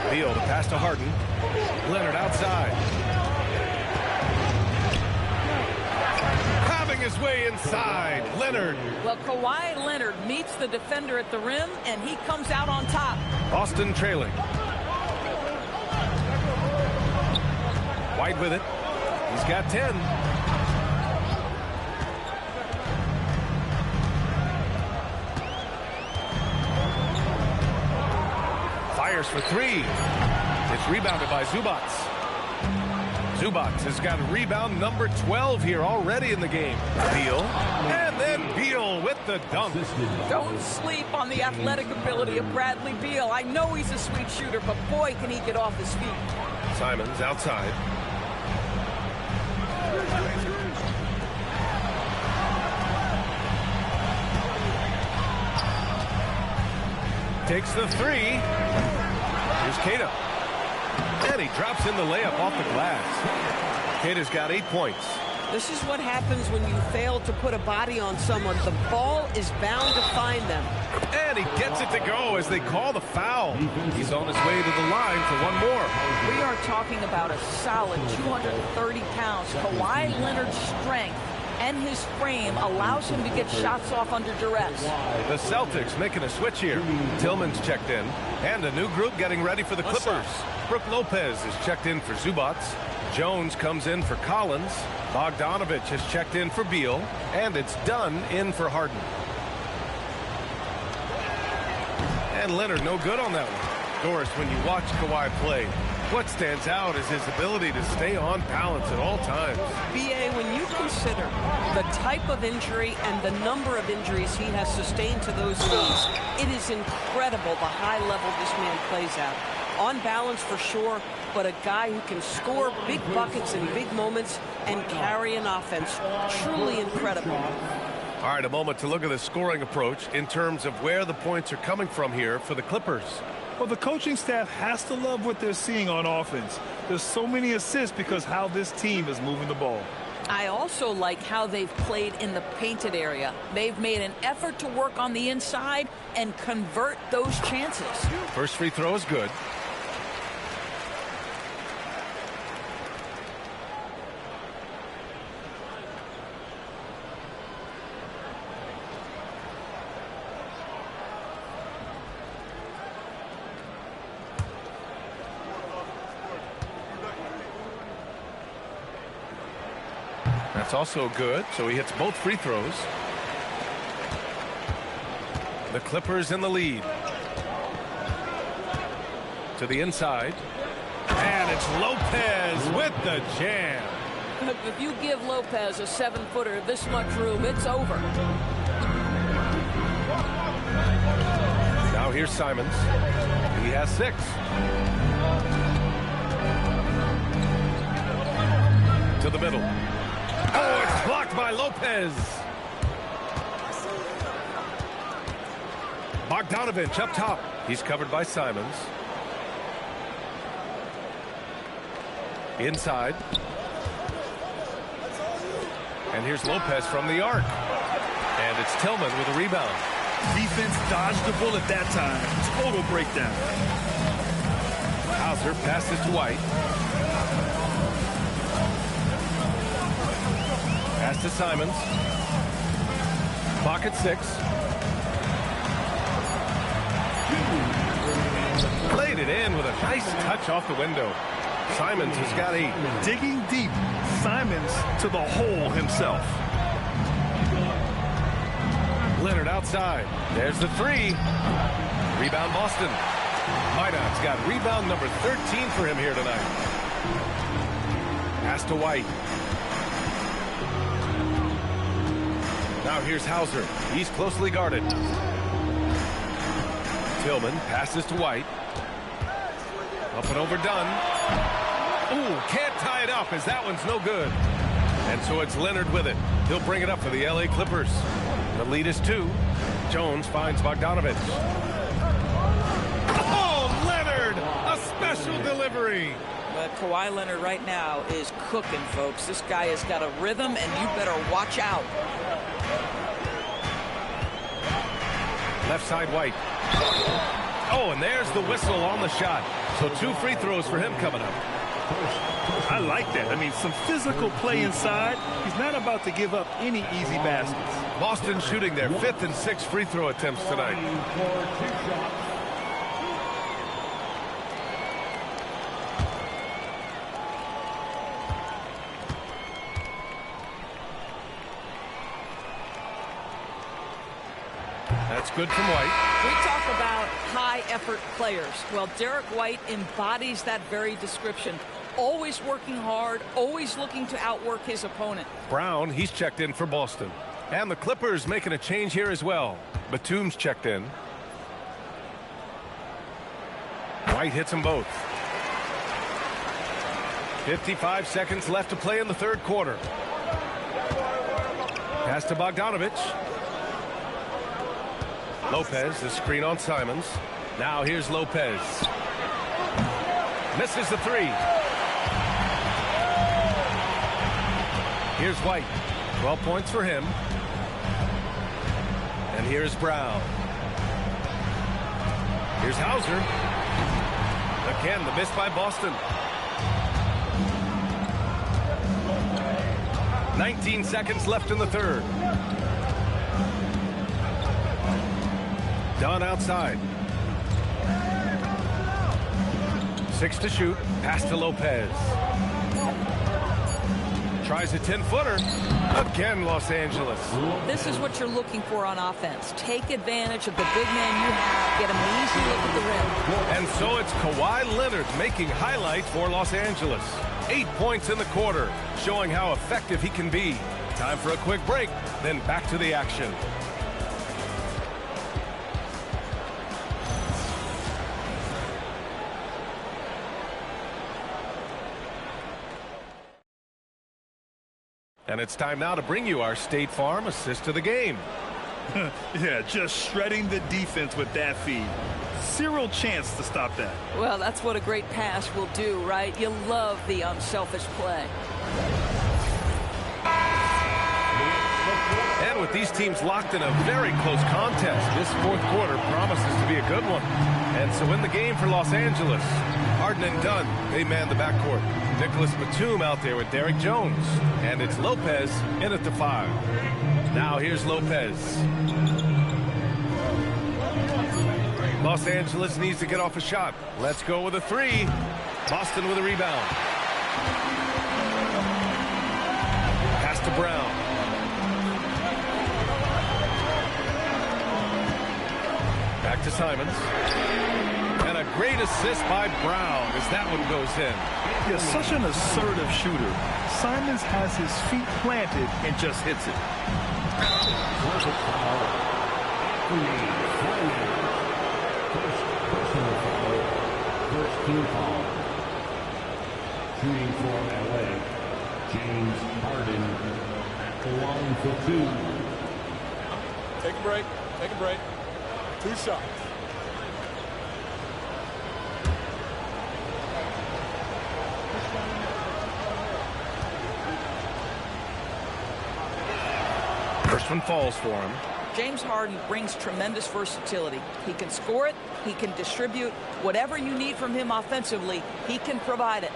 Beal to pass to Harden. Leonard outside. Having his way inside. Leonard. Well, Kawhi Leonard meets the defender at the rim, and he comes out on top. Boston trailing. White with it. He's got 10. Fires for 3. It's rebounded by Zubats. Zubats has got rebound number 12 here already in the game. Beal. And then Beal with the dunk. Don't sleep on the athletic ability of Bradley Beal. I know he's a sweet shooter, but boy, can he get off his feet. Simons outside. Takes the 3. Here's Kata. And he drops in the layup off the glass. Kata's got 8 points. This is what happens when you fail to put a body on someone. The ball is bound to find them. And he gets it to go as they call the foul. He's on his way to the line for one more. We are talking about a solid 230 pounds. Kawhi Leonard's strength and his frame allows him to get shots off under duress. The Celtics making a switch here. Tillman's checked in. And a new group getting ready for the Clippers. Brook Lopez is checked in for Zubats. Jones comes in for Collins. Bogdanovich has checked in for Beal. And it's Dunn in for Harden. And Leonard no good on that one. Doris, when you watch Kawhi play, what stands out is his ability to stay on balance at all times. BA, when you consider the type of injury and the number of injuries he has sustained to those knees, it is incredible the high level this man plays at. On balance for sure, but a guy who can score big buckets in big moments and carry an offense. Truly incredible. All right, a moment to look at the scoring approach in terms of where the points are coming from here for the Clippers. Well, the coaching staff has to love what they're seeing on offense. There's so many assists because how this team is moving the ball. I also like how they've played in the painted area. They've made an effort to work on the inside and convert those chances. First free throw is good. That's also good, so he hits both free throws. The Clippers in the lead. To the inside. And it's Lopez with the jam. If you give Lopez a 7-footer this much room, it's over. Now here's Simons. He has 6. To the middle. Oh, it's blocked by Lopez. Bogdanovich up top. He's covered by Simons. Inside. And here's Lopez from the arc. And it's Tillman with a rebound. Defense dodged the bullet that time. Total breakdown. Hauser passes to White. Pass to Simons. Clock at 6. Played it in with a nice touch off the window. Simons has got 8. Digging deep. Simons to the hole himself. Leonard outside. There's the 3. Rebound Boston. Minot's got rebound number 13 for him here tonight. Pass to White. Now here's Hauser. He's closely guarded. Tillman passes to White. Up and overdone. Ooh, can't tie it up as that one's no good. And so it's Leonard with it. He'll bring it up for the LA Clippers. The lead is 2. Jones finds Bogdanovich. Oh, Leonard! A special delivery. But Kawhi Leonard right now is cooking, folks. This guy has got a rhythm, and you better watch out. Left side White. Oh, and there's the whistle on the shot. So 2 free throws for him coming up. I like that. I mean, some physical play inside. He's not about to give up any easy baskets. Boston shooting their 5th and 6th free throw attempts tonight. That's good from White. We talk about high-effort players. Well, Derek White embodies that very description. Always working hard, always looking to outwork his opponent. Brown, he's checked in for Boston. And the Clippers making a change here as well. Batum's checked in. White hits them both. 55 seconds left to play in the 3rd quarter. Pass to Bogdanovich. Lopez, the screen on Simons. Now here's Lopez. Misses the 3. Here's White. 12 points for him. And here's Brown. Here's Hauser. Again, the miss by Boston. 19 seconds left in the 3rd. Dunn outside. 6 to shoot. Pass to Lopez. Tries a 10-footer. Again, Los Angeles. This is what you're looking for on offense. Take advantage of the big man you have. Get an easy look at the rim. And so it's Kawhi Leonard making highlights for Los Angeles. 8 points in the quarter, showing how effective he can be. Time for a quick break, then back to the action. And it's time now to bring you our State Farm assist to the game. Yeah, just shredding the defense with that feed. Zero chance to stop that. Well, that's what a great pass will do, right? You love the unselfish play. And with these teams locked in a very close contest, this 4th quarter promises to be a good one. And so in the game for Los Angeles, Harden and Dunn, they man the backcourt. Nicholas Batum out there with Derek Jones. And it's Lopez in at the 5. Now here's Lopez. Los Angeles needs to get off a shot. Let's go with a 3. Boston with a rebound. Pass to Brown. Back to Simons. And a great assist by Brown as that one goes in. Yeah, such an assertive shooter. Simons has his feet planted and just hits it. First team foul. Shooting for LA, James Harden at the line for 2. Take a break. Take a break. 2 shots. First one falls for him. James Harden brings tremendous versatility. He can score it, he can distribute. Whatever you need from him offensively, he can provide it.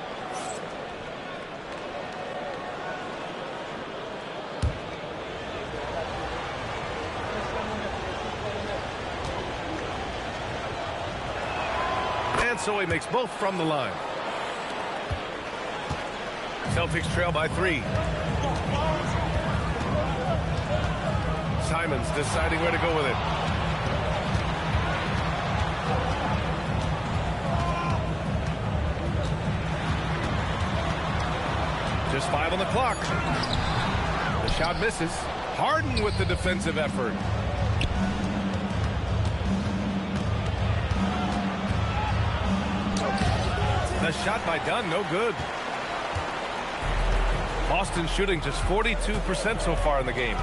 And so he makes both from the line. Celtics trail by 3. Simons deciding where to go with it. Just 5 on the clock. The shot misses. Harden with the defensive effort. The shot by Dunn, no good. Boston shooting just 42% so far in the game.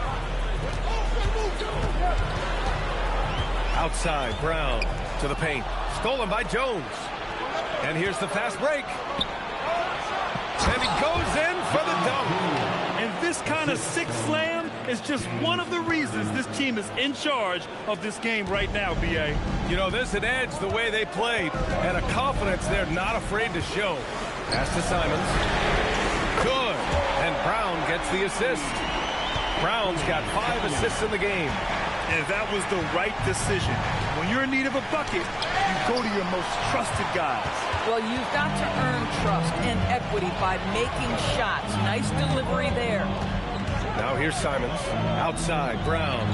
Outside, Brown to the paint. Stolen by Jones. And here's the fast break. And he goes in for the dunk. And this kind of sick slam is just one of the reasons this team is in charge of this game right now, B.A. You know, there's an edge the way they played and a confidence they're not afraid to show. Pass to Simons. Good. And Brown gets the assist. Brown's got 5 assists in the game. And that was the right decision. When you're in need of a bucket, you go to your most trusted guys. Well, you've got to earn trust and equity by making shots. Nice delivery there. Now here's Simons. Outside, Brown.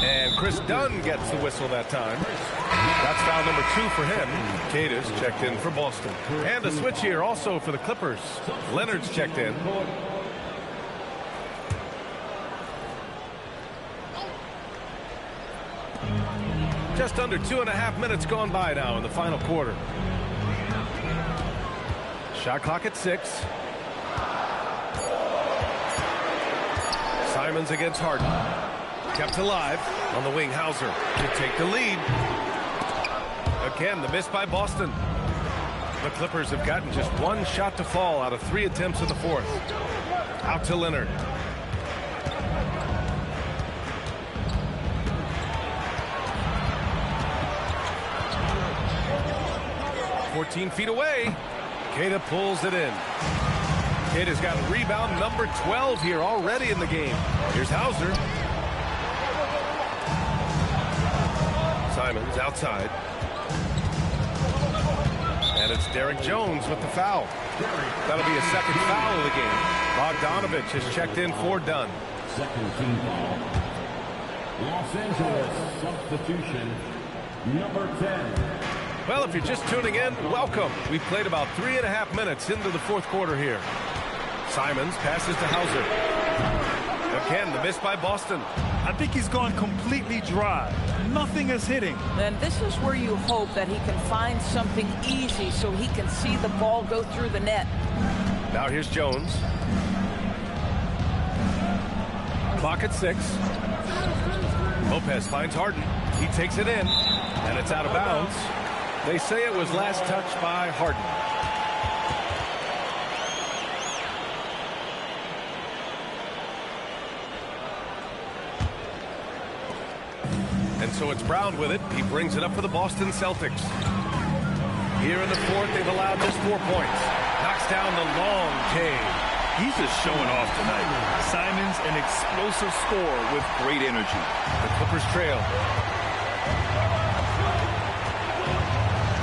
And Chris Dunn gets the whistle that time. That's foul number 2 for him. Cadis checked in for Boston. And a switch here also for the Clippers. Leonard's checked in. Just under 2.5 minutes gone by now in the final quarter. Shot clock at 6. Simons against Harden. Kept alive on the wing. Hauser to take the lead. Again, the miss by Boston. The Clippers have gotten just 1 shot to fall out of 3 attempts in the 4th. Out to Leonard. 14 feet away. Queta pulls it in. Queta's got rebound number 12 here already in the game. Here's Hauser. Simons outside. And it's Derek Jones with the foul. That'll be a second foul of the game. Bogdanovich has checked in for Dunn. Second team foul. Los Angeles substitution number 10. Well, if you're just tuning in, welcome. We've played about 3.5 minutes into the 4th quarter here. Simons passes to Hauser. Again, the miss by Boston. I think he's gone completely dry. Nothing is hitting. And this is where you hope that he can find something easy so he can see the ball go through the net. Now here's Jones. Clock at 6. Lopez finds Harden. He takes it in, and it's out of bounds. They say it was last touched by Harden. And so it's Brown with it. He brings it up for the Boston Celtics. Here in the 4th, they've allowed just 4 points. Knocks down the long K. He's just showing off tonight. Simons, an explosive scorer with great energy. The Clippers trail.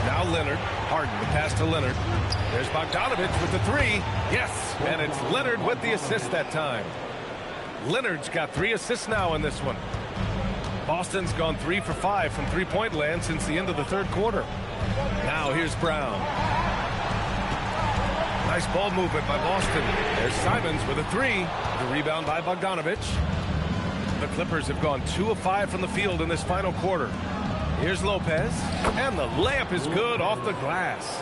Now Leonard. Harden, the pass to Leonard. There's Bogdanovich with the 3. Yes, and it's Leonard with the assist that time. Leonard's got 3 assists now in this one. Boston's gone 3 for 5 from three-point land since the end of the 3rd quarter. Now here's Brown. Nice ball movement by Boston. There's Simons with a 3. The rebound by Bogdanovich. The Clippers have gone 2 of 5 from the field in this final quarter. Here's Lopez, and the layup is good off the glass.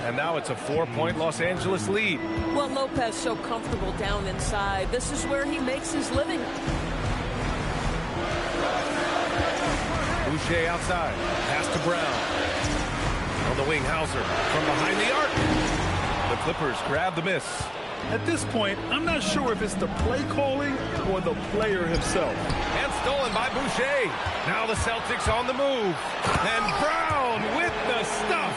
And now it's a 4-point Los Angeles lead. Well, Lopez so comfortable down inside. This is where he makes his living. Boucher outside. Pass to Brown. On the wing, Hauser from behind the arc. The Clippers grab the miss. At this point, I'm not sure if it's the play calling or the player himself. And stolen by Boucher. Now the Celtics on the move. And Brown with the stuff.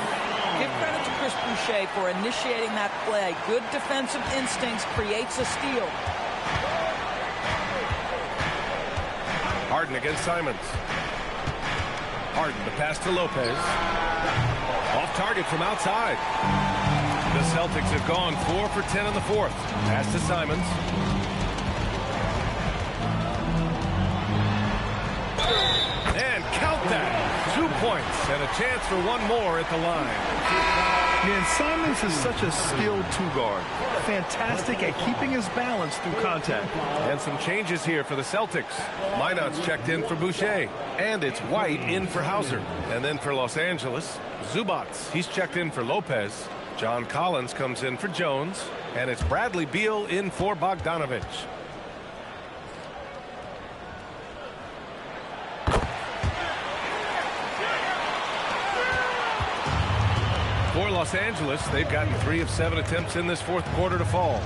Give credit to Chris Boucher for initiating that play. Good defensive instincts creates a steal. Harden against Simons. Harden, the pass to Lopez. Off target from outside. The Celtics have gone 4 for 10 in the fourth. Pass to Simons. And count that. 2 points and a chance for one more at the line. Man, Simons is such a skilled two-guard. Fantastic at keeping his balance through contact. And some changes here for the Celtics. Minot's checked in for Boucher. And it's White in for Hauser. And then for Los Angeles, Zubats. He's checked in for Lopez. John Collins comes in for Jones. And it's Bradley Beal in for Bogdanovich. For Los Angeles, they've gotten 3 of 7 attempts in this fourth quarter to fall.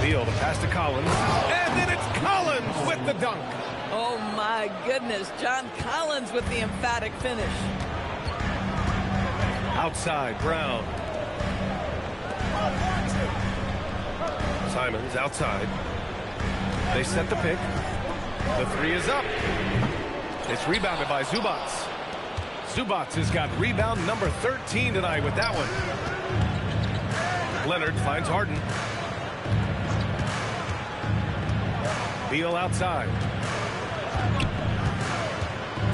Beal, the pass to Collins. And then it's Collins with the dunk. Oh, my goodness. John Collins with the emphatic finish. Outside, Brown. Simons outside. They set the pick. The 3 is up. It's rebounded by Zubats. Zubats has got rebound number 13 tonight with that one. Leonard finds Harden. Beal outside.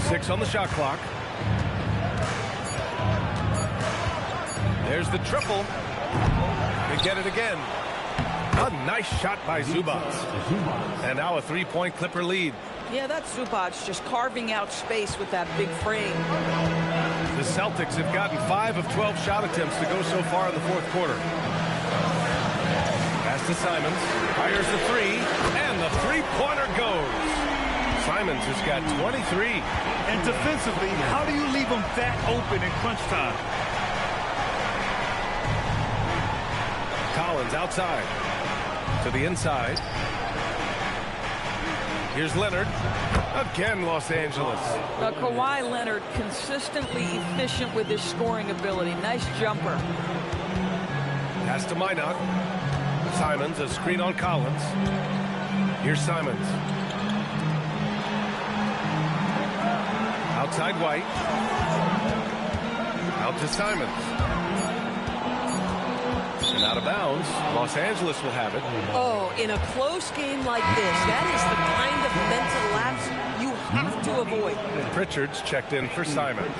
6 on the shot clock. There's the triple. They get it again. A nice shot by Zubats. And now a 3-point Clipper lead. Yeah, that's Zubats just carving out space with that big frame. The Celtics have gotten 5 of 12 shot attempts to go so far in the fourth quarter. Pass to Simons. Fires the 3. And the three-pointer goes. Simons has got 23. And defensively, how do you leave them that open in crunch time? Collins outside. To the inside. Here's Leonard. Again, Los Angeles. Kawhi Leonard consistently efficient with his scoring ability. Nice jumper. Pass to Minot. Simons, a screen on Collins. Here's Simons. Outside White. Out to Simons. And out of bounds. Los Angeles will have it. Oh, in a close game like this, that is the kind of mental lapse you have to avoid. Pritchard's checked in for Simons.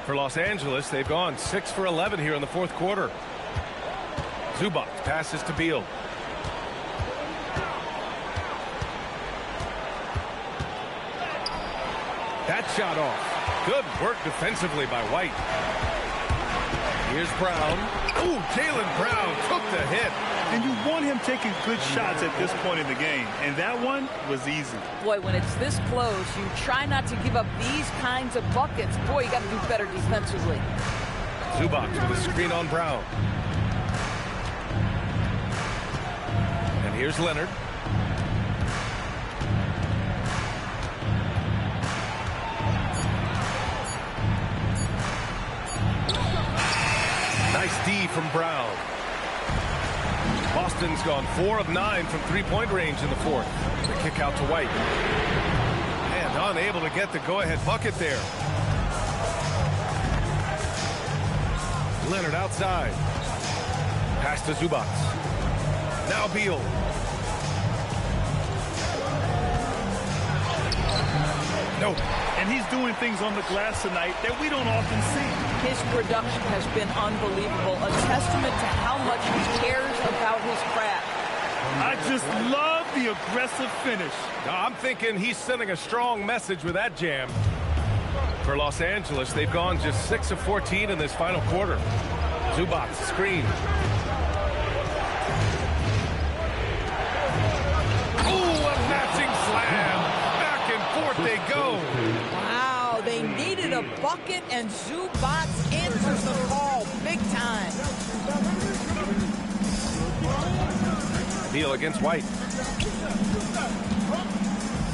For Los Angeles, they've gone 6 for 11 here in the fourth quarter. Zubac passes to Beal. That shot off. Good work defensively by White. Here's Brown. Ooh, Jaylen Brown took the hit. And you want him taking good shots at this point in the game. And that one was easy. Boy, when it's this close, you try not to give up these kinds of buckets. Boy, you got to do better defensively. Zubac with a screen on Brown. And here's Leonard. Nice D from Brown. Boston's gone 4 of 9 from three-point range in the fourth. The kick out to White. And unable to get the go-ahead bucket there. Leonard outside. Pass to Zubac. Now Beal. Nope. And he's doing things on the glass tonight that we don't often see. His production has been unbelievable. A testament to how much he cares about his craft. I just love the aggressive finish. I'm thinking he's sending a strong message with that jam. For Los Angeles, they've gone just 6 of 14 in this final quarter. Zubac screen. Ooh, a matching slam. bucket, and Zubats answers the call big time. Beal against White.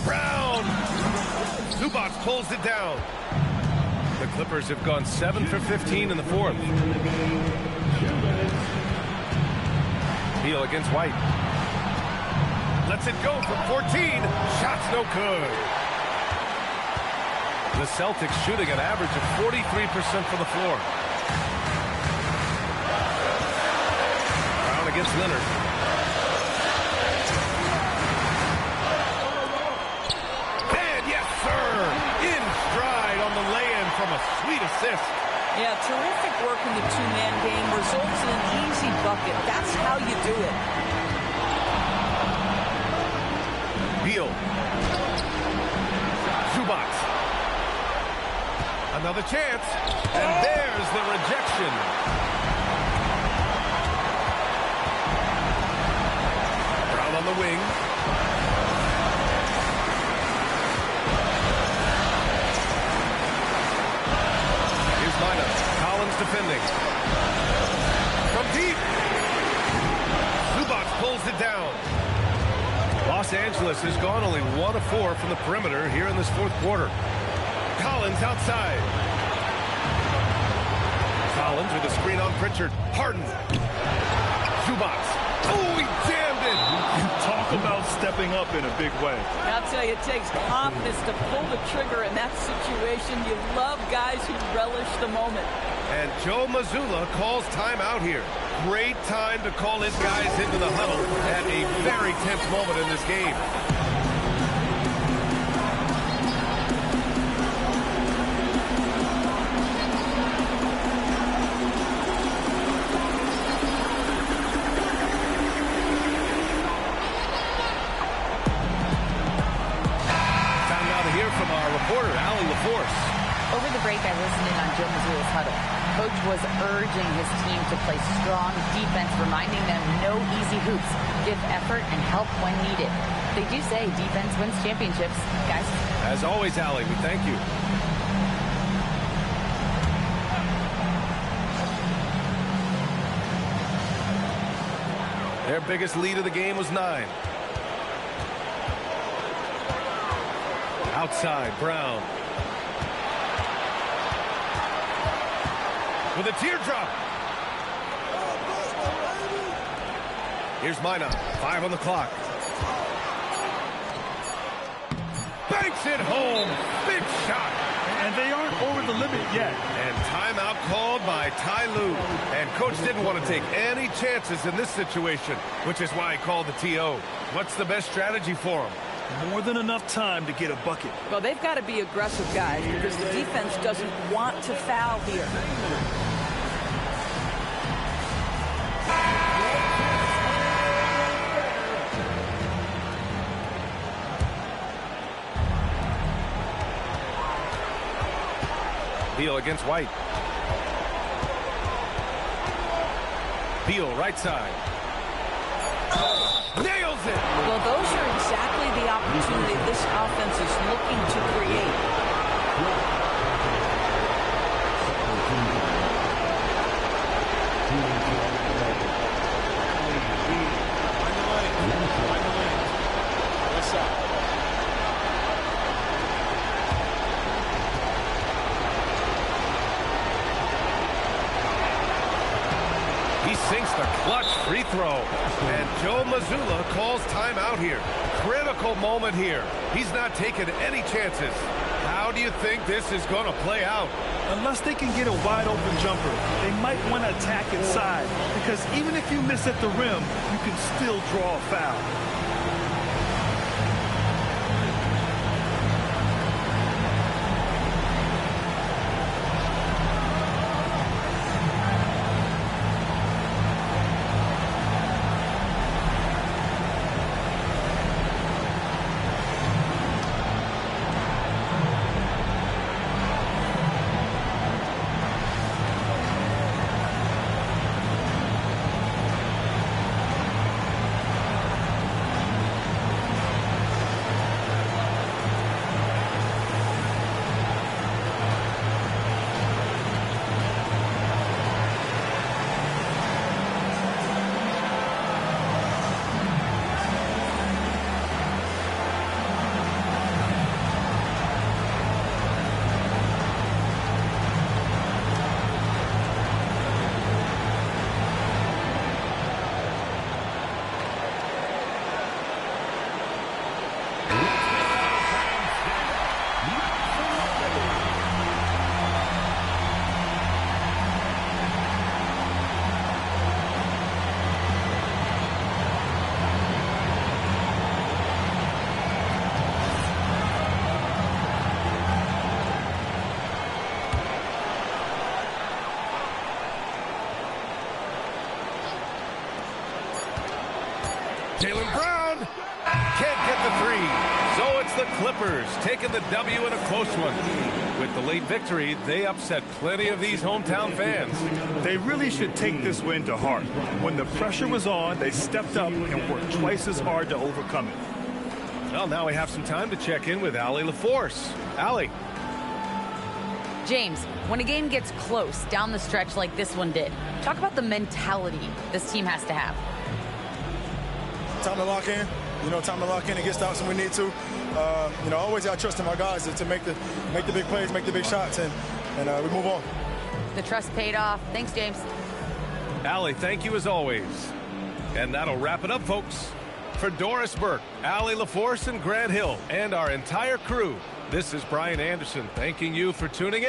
Brown! Zubats pulls it down. The Clippers have gone 7 for 15 in the fourth. Beal against White. Lets it go from 14. Shots no good. The Celtics shooting an average of 43% from the floor. Brown against Leonard. And yes, sir! In stride on the lay-in from a sweet assist. Yeah, terrific work in the two-man game results in an easy bucket. That's how you do it. Beal. Zubats. Another chance. And there's the rejection. Brown on the wing. Here's lineup. Collins defending. From deep. Zubats pulls it down. Los Angeles has gone only 1 of 4 from the perimeter here in this fourth quarter. Collins outside. Collins with a screen on Pritchard. Harden. Zubats. Oh, he jammed it. You talk about stepping up in a big way. I'll tell you, it takes confidence to pull the trigger in that situation. You love guys who relish the moment. And Joe Mazzulla calls timeout here. Great time to call his guys into the huddle at a very tense moment in this game. Time now to hear from our reporter, Allie LaForce. Over the break, I listened in on Joe Mazzulla's huddle. Coach was urging his team to play strong defense, reminding them no easy hoops, give effort and help when needed. They do say defense wins championships, guys. As always, Allie, we thank you. Their biggest lead of the game was 9. Outside, Brown. With a teardrop. Here's Minot. 5 on the clock. Banks it home. Big shot. And they aren't over the limit yet. And timeout called by Ty Lue. And coach didn't want to take any chances in this situation, which is why he called the TO. What's the best strategy for him? More than enough time to get a bucket. Well, they've got to be aggressive, guys, because the defense doesn't want to foul here. Beal against White. Beal, right side. Nails it! Well, those are exactly the opportunity this offense is looking to create. Sinks the clutch free throw. And Joe Mazzulla calls timeout here. Critical moment here. He's not taking any chances. How do you think this is going to play out? Unless they can get a wide open jumper, they might want to attack inside. Because even if you miss at the rim, you can still draw a foul. Jaylen Brown can't get the three. So it's the Clippers taking the W in a close one. With the late victory, they upset plenty of these hometown fans. They really should take this win to heart. When the pressure was on, they stepped up and worked twice as hard to overcome it. Well, now we have some time to check in with Allie LaForce. Allie. James, when a game gets close down the stretch like this one did, talk about the mentality this team has to have. Time to lock in. Time to lock in and get stops when we need to. Always got trust in my guys to make the big plays, make the big shots, and we move on. The trust paid off. Thanks, James. Allie, thank you as always. And that'll wrap it up, folks. For Doris Burke, Allie LaForce, and Grant Hill, and our entire crew, this is Brian Anderson thanking you for tuning in.